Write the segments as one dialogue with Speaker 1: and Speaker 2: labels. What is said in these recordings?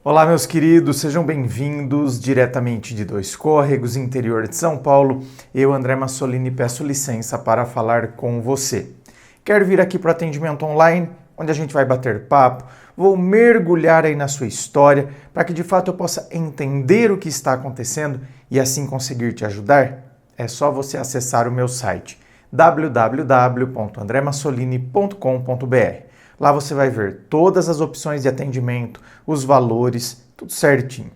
Speaker 1: Olá, meus queridos, sejam bem-vindos diretamente de Dois Córregos, interior de São Paulo. Eu, André Massolini, peço licença para falar com você. Quero vir aqui para o atendimento online, onde a gente vai bater papo, vou mergulhar aí na sua história, para que de fato eu possa entender o que está acontecendo e assim conseguir te ajudar. É só você acessar o meu site www.andremassolini.com.br. Lá você vai ver todas as opções de atendimento, os valores, tudo certinho.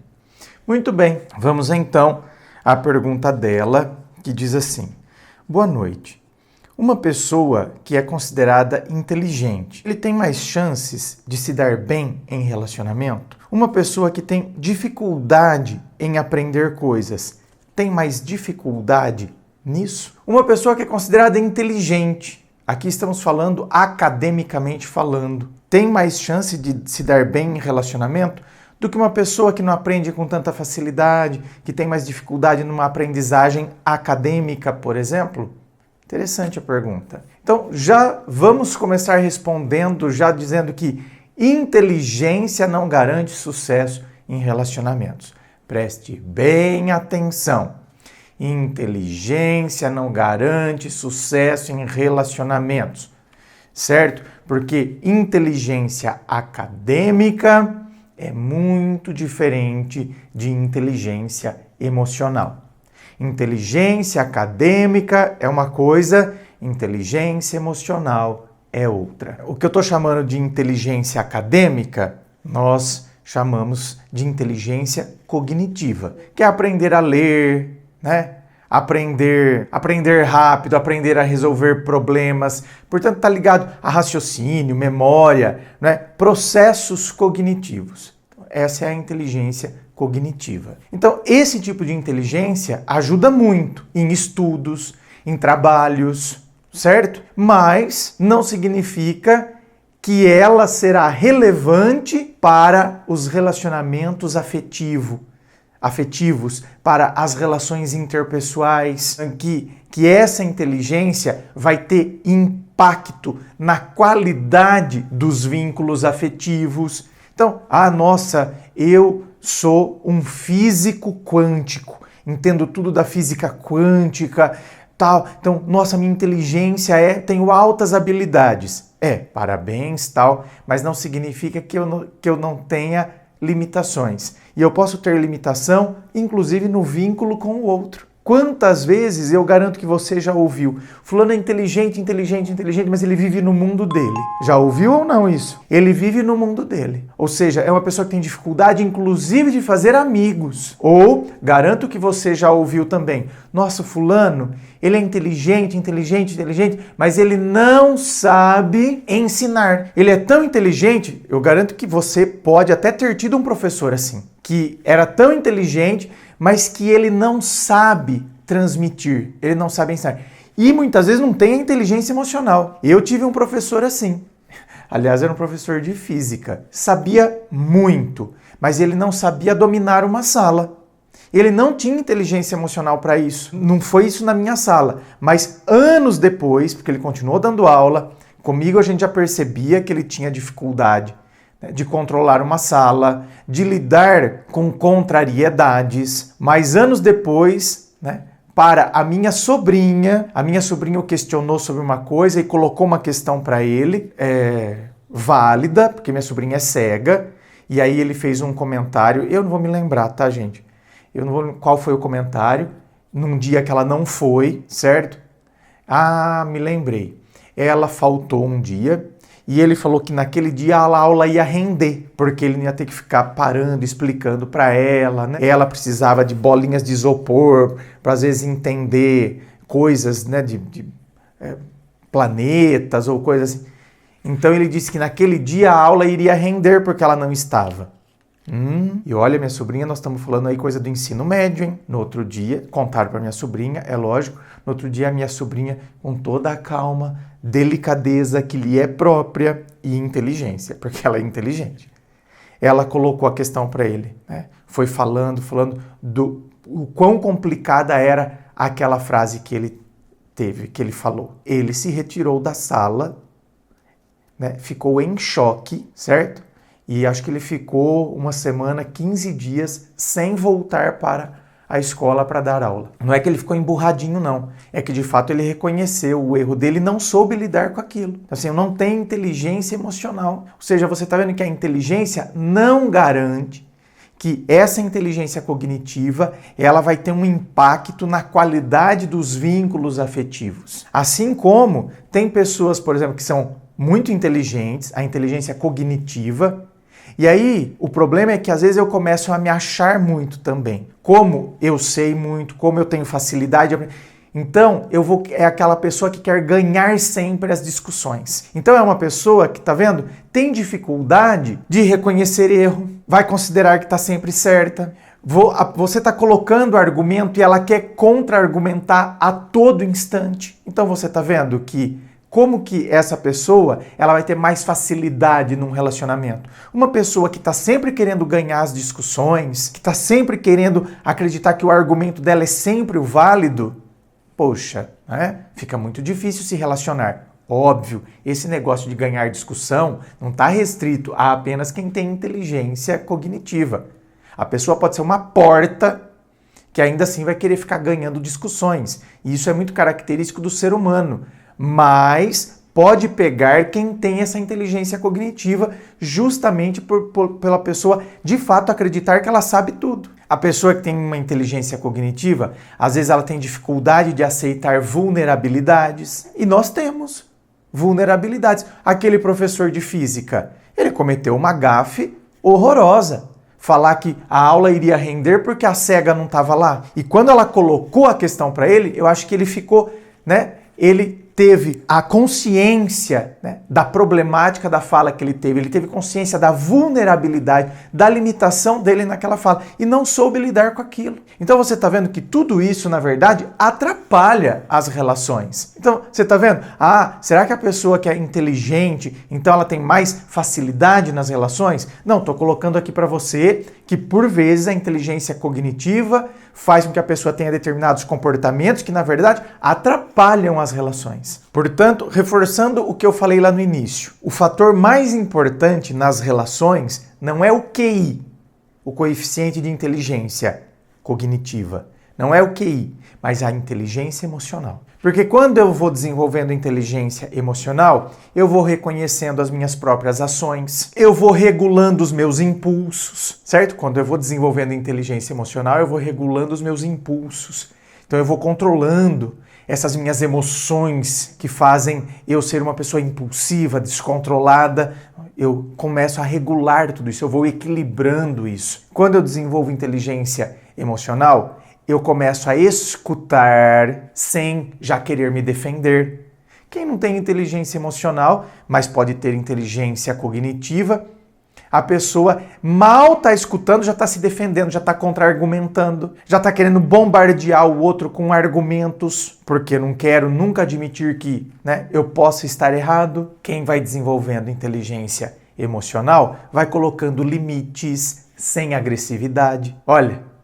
Speaker 1: Muito bem, vamos então à pergunta dela, que diz assim: boa noite. Uma pessoa que é considerada inteligente, ele tem mais chances de se dar bem em relacionamento? Uma pessoa que tem dificuldade em aprender coisas, tem mais dificuldade nisso? Uma pessoa que é considerada inteligente, aqui estamos falando academicamente falando, tem mais chance de se dar bem em relacionamento do que uma pessoa que não aprende com tanta facilidade, que tem mais dificuldade numa aprendizagem acadêmica, por exemplo? Interessante a pergunta. Então, já vamos começar respondendo, já dizendo que inteligência não garante sucesso em relacionamentos. Preste bem atenção. Inteligência não garante sucesso em relacionamentos, certo? Porque inteligência acadêmica é muito diferente de inteligência emocional. Inteligência acadêmica é uma coisa, inteligência emocional é outra. O que eu estou chamando de inteligência acadêmica, nós chamamos de inteligência cognitiva, que é aprender a ler, né? Aprender rápido, aprender a resolver problemas. Portanto, está ligado a raciocínio, memória, né? Processos cognitivos. Essa é a inteligência cognitiva. Então, esse tipo de inteligência ajuda muito em estudos, em trabalhos, certo? Mas não significa que ela será relevante para os relacionamentos afetivos, para as relações interpessoais, que essa inteligência vai ter impacto na qualidade dos vínculos afetivos. Então, nossa, eu sou um físico quântico, entendo tudo da física quântica, tal. Então, nossa, minha inteligência tenho altas habilidades. Parabéns, tal, mas não significa que eu não tenha limitações. E eu posso ter limitação, inclusive no vínculo com o outro. Quantas vezes eu garanto que você já ouviu? Fulano é inteligente, mas ele vive no mundo dele. Já ouviu ou não isso? Ele vive no mundo dele. Ou seja, é uma pessoa que tem dificuldade, inclusive, de fazer amigos. Ou, garanto que você já ouviu também. Nossa, fulano, ele é inteligente, mas ele não sabe ensinar. Ele é tão inteligente, eu garanto que você pode até ter tido um professor assim, que era tão inteligente, mas que ele não sabe transmitir, ele não sabe ensinar. E muitas vezes não tem a inteligência emocional. Eu tive um professor assim. Aliás, era um professor de física. Sabia muito, mas ele não sabia dominar uma sala. Ele não tinha inteligência emocional para isso. Não foi isso na minha sala. Mas anos depois, porque ele continuou dando aula, comigo a gente já percebia que ele tinha dificuldade de controlar uma sala, de lidar com contrariedades. Mas anos depois, para a minha sobrinha o questionou sobre uma coisa e colocou uma questão para ele, válida, porque minha sobrinha é cega, e aí ele fez um comentário, eu não vou me lembrar, tá, gente? Eu não vou qual foi o comentário, num dia que ela não foi, certo? Me lembrei. Ela faltou um dia, e ele falou que naquele dia a aula ia render, porque ele ia ter que ficar parando, explicando para ela, né? Ela precisava de bolinhas de isopor para às vezes entender coisas, né, de planetas ou coisas assim. Então ele disse que naquele dia a aula iria render porque ela não estava. E olha, minha sobrinha, nós estamos falando aí coisa do ensino médio, hein? No outro dia, contaram para minha sobrinha, é lógico, no outro dia a minha sobrinha, com toda a calma, delicadeza que lhe é própria e inteligência, porque ela é inteligente. Ela colocou a questão para ele, né? Foi falando do o quão complicada era aquela frase que ele teve, que ele falou. Ele se retirou da sala, né? Ficou em choque, certo? E acho que ele ficou uma semana, 15 dias, sem voltar para a escola para dar aula. Não é que ele ficou emburradinho, não. É que, de fato, ele reconheceu o erro dele e não soube lidar com aquilo. Assim, eu não tenho inteligência emocional. Ou seja, você está vendo que a inteligência não garante que essa inteligência cognitiva ela vai ter um impacto na qualidade dos vínculos afetivos. Assim como tem pessoas, por exemplo, que são muito inteligentes, a inteligência cognitiva, e aí, o problema é que às vezes eu começo a me achar muito também. Como eu sei muito, como eu tenho facilidade. Então, é aquela pessoa que quer ganhar sempre as discussões. Então, é uma pessoa que, tá vendo, tem dificuldade de reconhecer erro, vai considerar que está sempre certa. Você está colocando argumento e ela quer contra-argumentar a todo instante. Então, você está vendo que como que essa pessoa ela vai ter mais facilidade num relacionamento? Uma pessoa que está sempre querendo ganhar as discussões, que está sempre querendo acreditar que o argumento dela é sempre o válido, poxa, né? Fica muito difícil se relacionar. Óbvio, esse negócio de ganhar discussão não está restrito a apenas quem tem inteligência cognitiva. A pessoa pode ser uma porta que ainda assim vai querer ficar ganhando discussões. E isso é muito característico do ser humano. Mas pode pegar quem tem essa inteligência cognitiva justamente pela pessoa de fato acreditar que ela sabe tudo. A pessoa que tem uma inteligência cognitiva, às vezes ela tem dificuldade de aceitar vulnerabilidades. E nós temos vulnerabilidades. Aquele professor de física, ele cometeu uma gafe horrorosa. Falar que a aula iria render porque a cega não estava lá. E quando ela colocou a questão para ele, eu acho que ele ficou, ele teve a consciência da problemática da fala que ele teve consciência da vulnerabilidade, da limitação dele naquela fala e não soube lidar com aquilo. Então você está vendo que tudo isso, na verdade, atrapalha as relações. Então você está vendo? Será que a pessoa que é inteligente, então ela tem mais facilidade nas relações? Não, estou colocando aqui para você que por vezes a inteligência cognitiva faz com que a pessoa tenha determinados comportamentos que, na verdade, atrapalham as relações. Portanto, reforçando o que eu falei lá no início, o fator mais importante nas relações não é o QI, o coeficiente de inteligência cognitiva. Não é o QI, mas a inteligência emocional. Porque quando eu vou desenvolvendo inteligência emocional, eu vou reconhecendo as minhas próprias ações, eu vou regulando os meus impulsos, certo? Quando eu vou desenvolvendo inteligência emocional, eu vou regulando os meus impulsos. Então eu vou controlando essas minhas emoções que fazem eu ser uma pessoa impulsiva, descontrolada. Eu começo a regular tudo isso, eu vou equilibrando isso. Quando eu desenvolvo inteligência emocional, eu começo a escutar sem já querer me defender. Quem não tem inteligência emocional, mas pode ter inteligência cognitiva, a pessoa mal está escutando, já está se defendendo, já está contra-argumentando, já está querendo bombardear o outro com argumentos, porque não quero nunca admitir que eu possa estar errado. Quem vai desenvolvendo inteligência emocional vai colocando limites sem agressividade. Olha,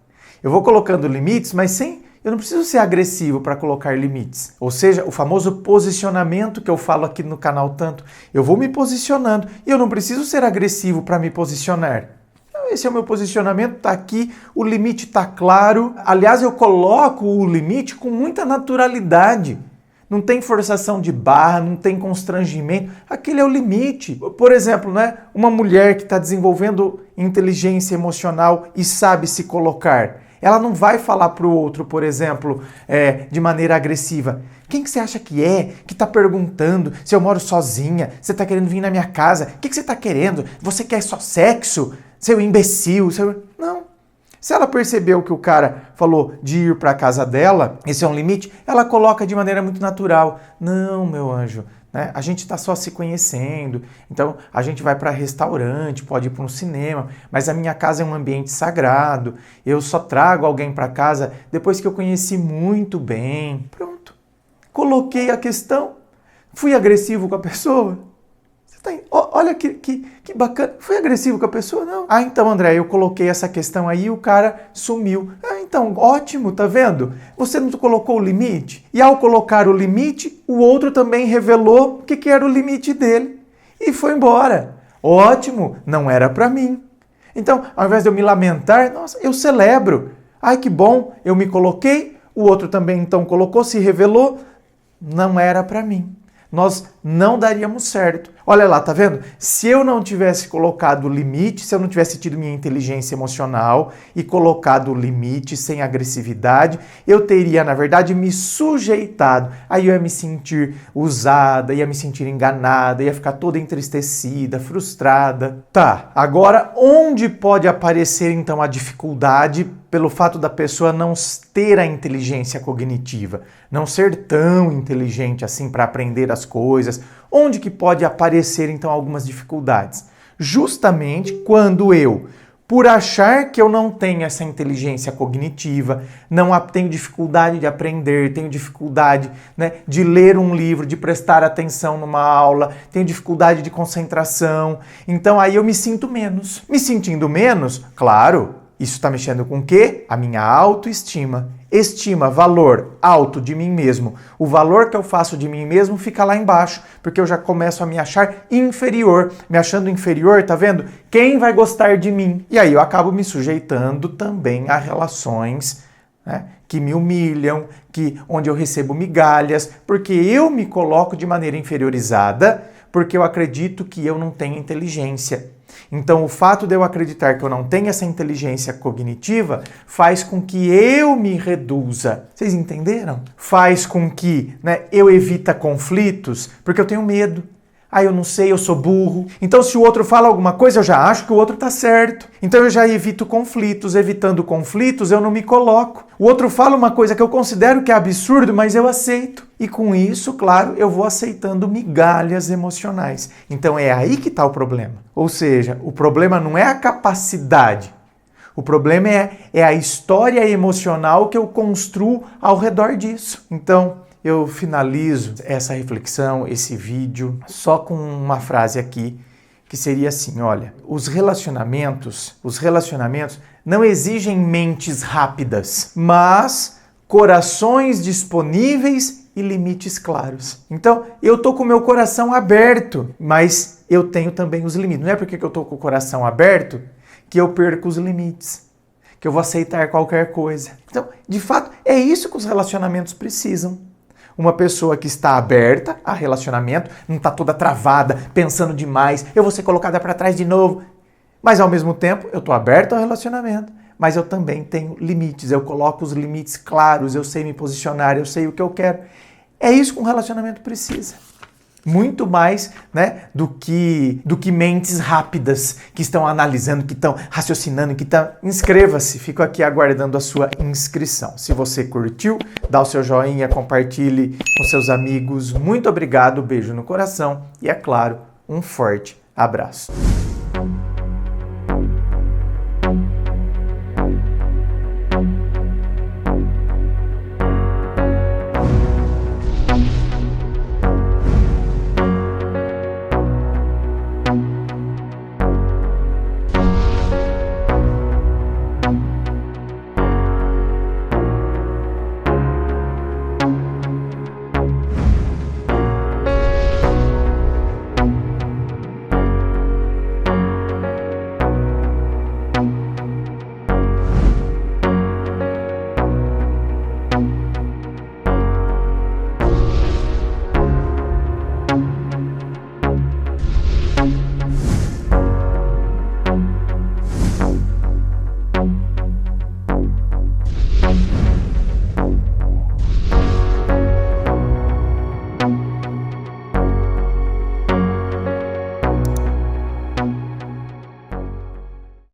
Speaker 1: eu vou colocando limites, mas eu não preciso ser agressivo para colocar limites. Ou seja, o famoso posicionamento que eu falo aqui no canal tanto. Eu vou me posicionando e eu não preciso ser agressivo para me posicionar. Esse é o meu posicionamento, está aqui, o limite está claro. Aliás, eu coloco o limite com muita naturalidade. Não tem forçação de barra, não tem constrangimento. Aquele é o limite. Por exemplo, uma mulher que está desenvolvendo inteligência emocional e sabe se colocar. Ela não vai falar para o outro, por exemplo, de maneira agressiva. Quem que você acha que está perguntando se eu moro sozinha? Você está querendo vir na minha casa? O que você está querendo? Você quer só sexo? Seu imbecil? Não. Se ela percebeu que o cara falou de ir para a casa dela, esse é um limite, ela coloca de maneira muito natural. Não, meu anjo, a gente está só se conhecendo, então a gente vai para restaurante, pode ir para um cinema, mas a minha casa é um ambiente sagrado, eu só trago alguém para casa depois que eu conheci muito bem. Pronto, coloquei a questão, fui agressivo com a pessoa. Olha que bacana. Fui agressivo com a pessoa? Não. Então, André, eu coloquei essa questão aí e o cara sumiu. Então, ótimo, tá vendo? Você não colocou o limite? E ao colocar o limite, o outro também revelou o que era o limite dele. E foi embora. Ótimo, não era para mim. Então, ao invés de eu me lamentar, nossa, eu celebro. Ai, que bom, eu me coloquei, o outro também então colocou, se revelou, não era para mim. Nós não daríamos certo. Olha lá, tá vendo? Se eu não tivesse colocado o limite, se eu não tivesse tido minha inteligência emocional e colocado o limite sem agressividade, eu teria, na verdade, me sujeitado. Aí eu ia me sentir usada, ia me sentir enganada, ia ficar toda entristecida, frustrada. Tá, agora onde pode aparecer então a dificuldade pelo fato da pessoa não ter a inteligência cognitiva, não ser tão inteligente assim para aprender as coisas? Onde que pode aparecer então algumas dificuldades? Justamente quando eu, por achar que eu não tenho essa inteligência cognitiva, não tenho dificuldade de aprender, tenho dificuldade, de ler um livro, de prestar atenção numa aula, tenho dificuldade de concentração, então aí eu me sinto menos. Me sentindo menos, claro, isso está mexendo com o quê? A minha autoestima. Estima, valor alto de mim mesmo. O valor que eu faço de mim mesmo fica lá embaixo, porque eu já começo a me achar inferior. Me achando inferior, tá vendo? Quem vai gostar de mim? E aí eu acabo me sujeitando também a relações, que me humilham, onde eu recebo migalhas, porque eu me coloco de maneira inferiorizada, porque eu acredito que eu não tenho inteligência. Então, o fato de eu acreditar que eu não tenho essa inteligência cognitiva faz com que eu me reduza. Vocês entenderam? Faz com que eu evite conflitos, porque eu tenho medo. Ah, eu não sei, eu sou burro. Então, se o outro fala alguma coisa, eu já acho que o outro está certo. Então, eu já evito conflitos. Evitando conflitos, eu não me coloco. O outro fala uma coisa que eu considero que é absurdo, mas eu aceito. E com isso, claro, eu vou aceitando migalhas emocionais. Então, é aí que está o problema. Ou seja, o problema não é a capacidade. O problema é a história emocional que eu construo ao redor disso. Então, eu finalizo essa reflexão, esse vídeo, só com uma frase aqui, que seria assim, olha, os relacionamentos não exigem mentes rápidas, mas corações disponíveis e limites claros. Então, eu tô com o meu coração aberto, mas eu tenho também os limites. Não é porque eu tô com o coração aberto que eu perco os limites, que eu vou aceitar qualquer coisa. Então, de fato, é isso que os relacionamentos precisam. Uma pessoa que está aberta a relacionamento, não está toda travada, pensando demais, eu vou ser colocada para trás de novo. Mas ao mesmo tempo, eu estou aberto ao relacionamento, mas eu também tenho limites, eu coloco os limites claros, eu sei me posicionar, eu sei o que eu quero. É isso que um relacionamento precisa. Muito mais do que mentes rápidas que estão analisando, que estão raciocinando, que estão... Inscreva-se, fico aqui aguardando a sua inscrição. Se você curtiu, dá o seu joinha, compartilhe com seus amigos. Muito obrigado, beijo no coração e, é claro, um forte abraço.